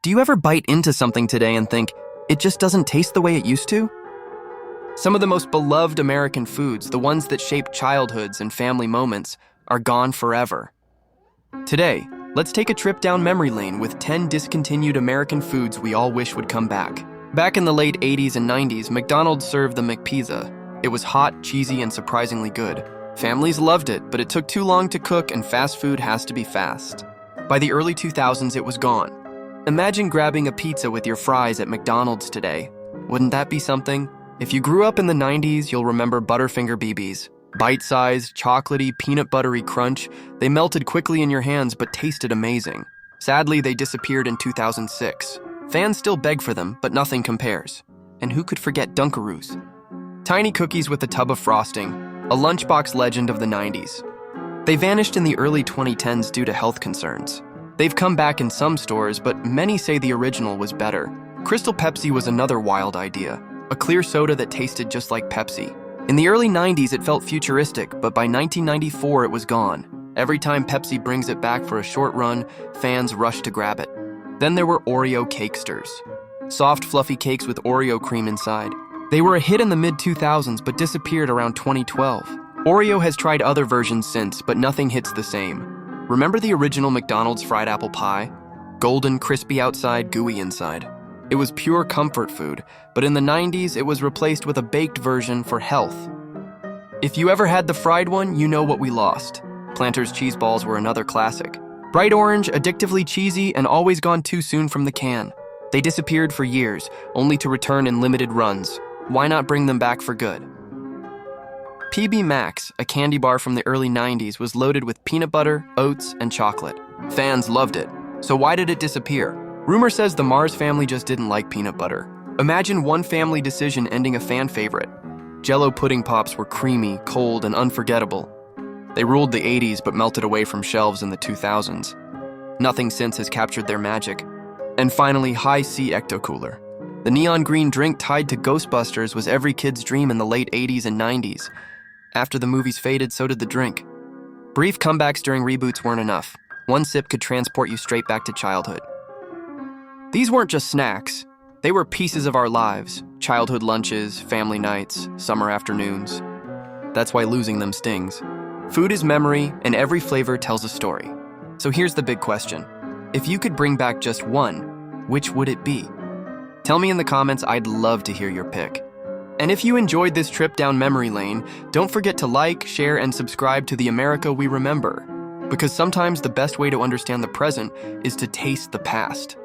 Do you ever bite into something today and think, it just doesn't taste the way it used to? Some of the most beloved American foods, the ones that shape childhoods and family moments, are gone forever. Today, let's take a trip down memory lane with 10 discontinued American foods we all wish would come back. Back in the late 80s and 90s, McDonald served the McPizza. It was hot, cheesy, and surprisingly good. Families loved it, but it took too long to cook and fast food has to be fast. By the early 2000s, it was gone. Imagine grabbing a pizza with your fries at McDonald's today. Wouldn't that be something? If you grew up in the 90s, you'll remember Butterfinger BBs. Bite-sized, chocolatey, peanut buttery crunch, they melted quickly in your hands but tasted amazing. Sadly, they disappeared in 2006. Fans still beg for them, but nothing compares. And who could forget Dunkaroos? Tiny cookies with a tub of frosting, a lunchbox legend of the 90s. They vanished in the early 2010s due to health concerns. They've come back in some stores, but many say the original was better. Crystal Pepsi was another wild idea, a clear soda that tasted just like Pepsi. In the early 90s, it felt futuristic, but by 1994, it was gone. Every time Pepsi brings it back for a short run, fans rush to grab it. Then there were Oreo Cakesters. Soft, fluffy cakes with Oreo cream inside. They were a hit in the mid-2000s, but disappeared around 2012. Oreo has tried other versions since, but nothing hits the same. Remember the original McDonald's fried apple pie? Golden, crispy outside, gooey inside. It was pure comfort food, but in the 90s, it was replaced with a baked version for health. If you ever had the fried one, you know what we lost. Planters cheese balls were another classic. Bright orange, addictively cheesy, and always gone too soon from the can. They disappeared for years, only to return in limited runs. Why not bring them back for good? PB Max, a candy bar from the early 90s, was loaded with peanut butter, oats, and chocolate. Fans loved it. So why did it disappear? Rumor says the Mars family just didn't like peanut butter. Imagine one family decision ending a fan favorite. Jell-O pudding pops were creamy, cold, and unforgettable. They ruled the 80s but melted away from shelves in the 2000s. Nothing since has captured their magic. And finally, High C Ecto Cooler. The neon green drink tied to Ghostbusters was every kid's dream in the late 80s and 90s. After the movies faded, so did the drink. Brief comebacks during reboots weren't enough. One sip could transport you straight back to childhood. These weren't just snacks. They were pieces of our lives. Childhood lunches, family nights, summer afternoons. That's why losing them stings. Food is memory, and every flavor tells a story. So here's the big question. If you could bring back just one, which would it be? Tell me in the comments, I'd love to hear your pick. And if you enjoyed this trip down memory lane, don't forget to like, share, and subscribe to the America we remember. Because sometimes the best way to understand the present is to taste the past.